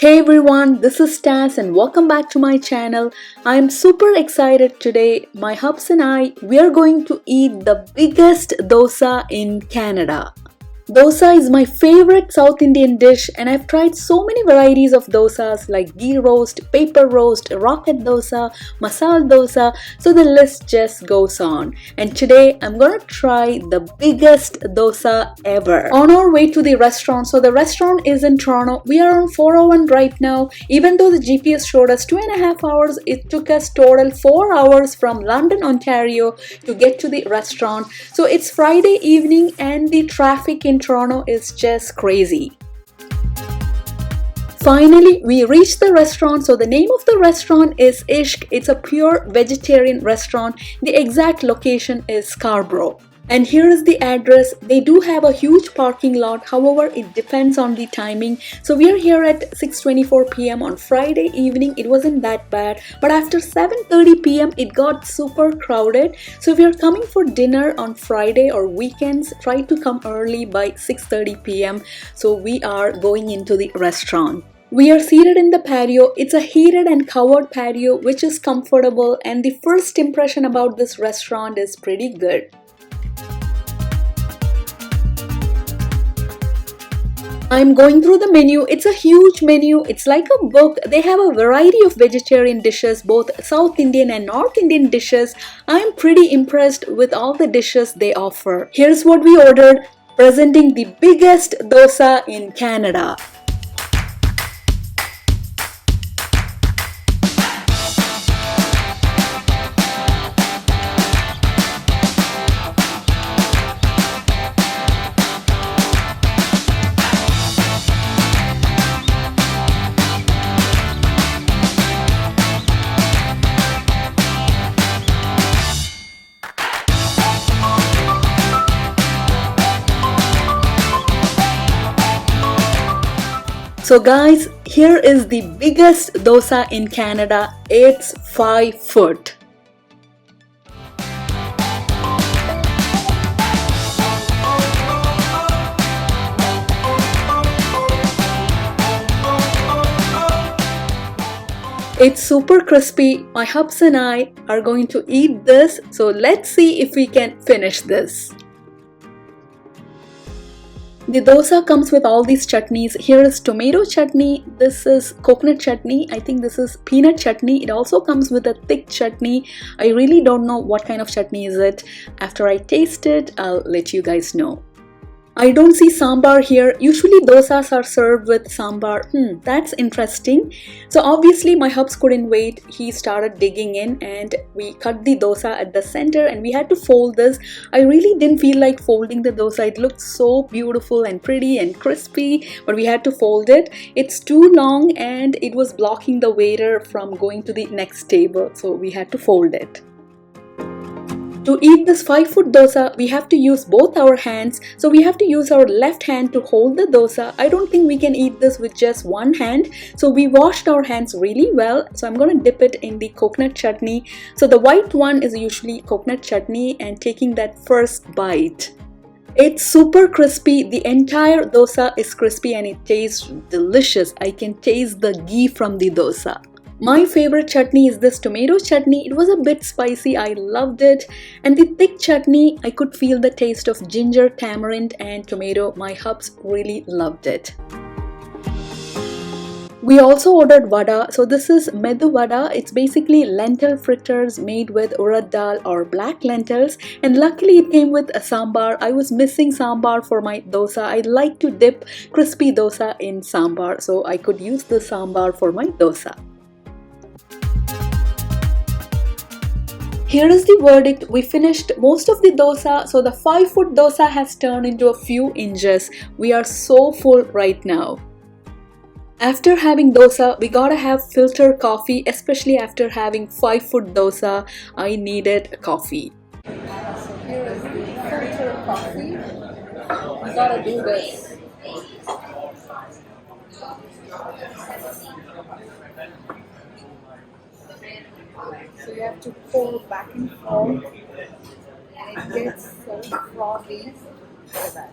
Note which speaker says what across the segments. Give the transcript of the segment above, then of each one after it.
Speaker 1: Hey everyone, this is Stas and welcome back to my channel. I am super excited today. My hubs and we are going to eat the biggest dosa in Canada. Dosa is my favorite South Indian dish and I've tried so many varieties of dosas like ghee roast, paper roast, rocket dosa, masala dosa, so the list just goes on. And today I'm gonna try the biggest dosa ever. On our way to the restaurant, so the restaurant is in Toronto. We are on 401 right now. Even though the GPS showed us 2.5 hours, it took us total 4 hours from London, Ontario to get to the restaurant. So it's Friday evening and the traffic in Toronto is just crazy. Finally, we reached the restaurant. So the name of the restaurant is Ishq. It's a pure vegetarian restaurant. The exact location is Scarborough. And here is the address. They do have a huge parking lot. However, it depends on the timing. So we are here at 6:24 p.m. on Friday evening. It wasn't that bad. But after 7:30 p.m. it got super crowded. So if you're coming for dinner on Friday or weekends, try to come early by 6:30 p.m. So we are going into the restaurant. We are seated in the patio. It's a heated and covered patio which is comfortable, and the first impression about this restaurant is pretty good. I'm going through the menu. It's a huge menu. It's like a book. They have a variety of vegetarian dishes, both South Indian and North Indian dishes. I'm pretty impressed with all the dishes they offer. Here's what we ordered, presenting the biggest dosa in Canada. So guys, here is the biggest dosa in Canada. It's 5 foot. It's super crispy. My hubs and I are going to eat this. So let's see if we can finish this. The dosa comes with all these chutneys. Here is tomato chutney, this is coconut chutney, I think this is peanut chutney. It also comes with a thick chutney. I really don't know what kind of chutney is it. After I taste it, I'll let you guys know. I don't see sambar here. Usually dosas are served with sambar. That's interesting. So obviously my hubs couldn't wait. He started digging in and we cut the dosa at the center and we had to fold this. I really didn't feel like folding the dosa. It looked so beautiful and pretty and crispy, but we had to fold it. It's too long and it was blocking the waiter from going to the next table. So we had to fold it. To eat this 5 foot dosa, we have to use both our hands. So we have to use our left hand to hold the dosa. I don't think we can eat this with just one hand. So we washed our hands really well. So I'm going to dip it in the coconut chutney. So the white one is usually coconut chutney, and taking that first bite. It's super crispy. The entire dosa is crispy and it tastes delicious. I can taste the ghee from the dosa. My favorite chutney is this tomato chutney. It was a bit spicy. I loved it. And the thick chutney, I could feel the taste of ginger, tamarind and tomato. My hubs really loved it. We also ordered Vada. So this is Medu Vada. It's basically lentil fritters made with urad dal or black lentils. And luckily it came with a sambar. I was missing sambar for my dosa. I like to dip crispy dosa in sambar, so I could use the sambar for my dosa. Here is the verdict. We finished most of the dosa. So the 5 foot dosa has turned into a few inches. We are so full right now. After having dosa, we gotta have filter coffee, especially after having 5 foot dosa. I needed coffee. So here is the filter coffee. We gotta do this. So you have to pour back and forth and it gets so frothy. Look at that.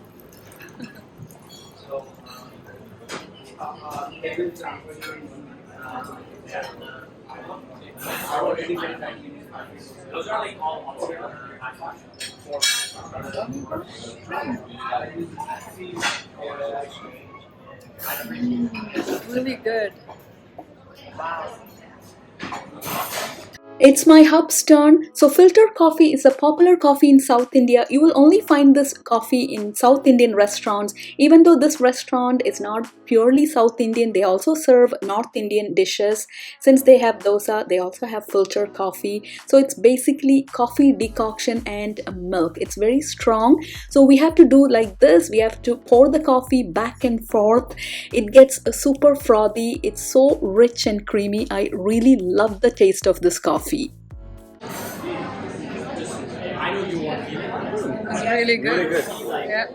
Speaker 2: Really good.
Speaker 1: It's my hub's turn. So filter coffee is a popular coffee in South India. You will only find this coffee in South Indian restaurants. Even though this restaurant is not purely South Indian, they also serve North Indian dishes. Since they have dosa, they also have filter coffee. So it's basically coffee decoction and milk. It's very strong. So we have to do like this. We have to pour the coffee back and forth. It gets super frothy. It's so rich and creamy. I really love the taste of this coffee.
Speaker 2: It's really good.
Speaker 3: Really good.
Speaker 2: Yeah.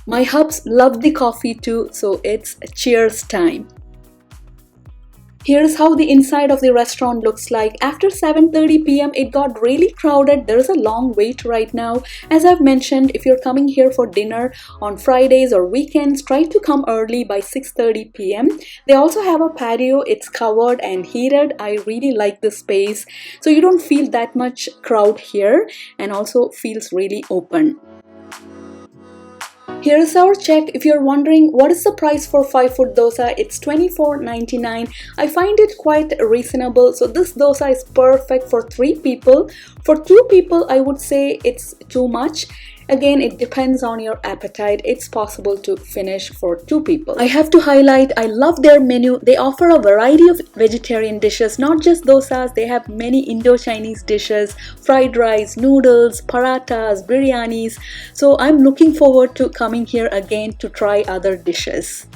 Speaker 1: My hubs love the coffee too, so it's cheers time. Here's how the inside of the restaurant looks like. After 7:30 p.m. it got really crowded. There's a long wait right now. As I've mentioned, if you're coming here for dinner on Fridays or weekends, try to come early by 6:30 p.m. They also have a patio. It's covered and heated. I really like this space. So you don't feel that much crowd here and also feels really open. Here's our check. If you're wondering what is the price for 5-foot dosa, it's $24.99. I find it quite reasonable. So this dosa is perfect for 3 people. For 2 people, I would say it's too much. Again, it depends on your appetite. It's possible to finish for 2 people. I have to highlight, I love their menu. They offer a variety of vegetarian dishes, not just dosas. They have many Indo-Chinese dishes, fried rice, noodles, parathas, biryanis. So I'm looking forward to coming here again to try other dishes.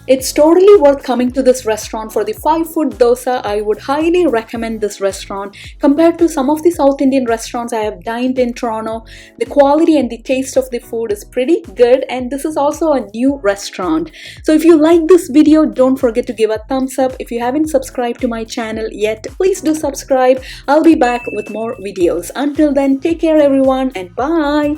Speaker 1: It's totally worth coming to this restaurant for the 5-foot dosa. I would highly recommend this restaurant. Compared to some of the South Indian restaurants I have dined in Toronto, the quality and the taste of the food is pretty good, and this is also a new restaurant. So if you like this video, don't forget to give a thumbs up. If you haven't subscribed to my channel yet, please do subscribe. I'll be back with more videos. Until then, take care everyone and bye!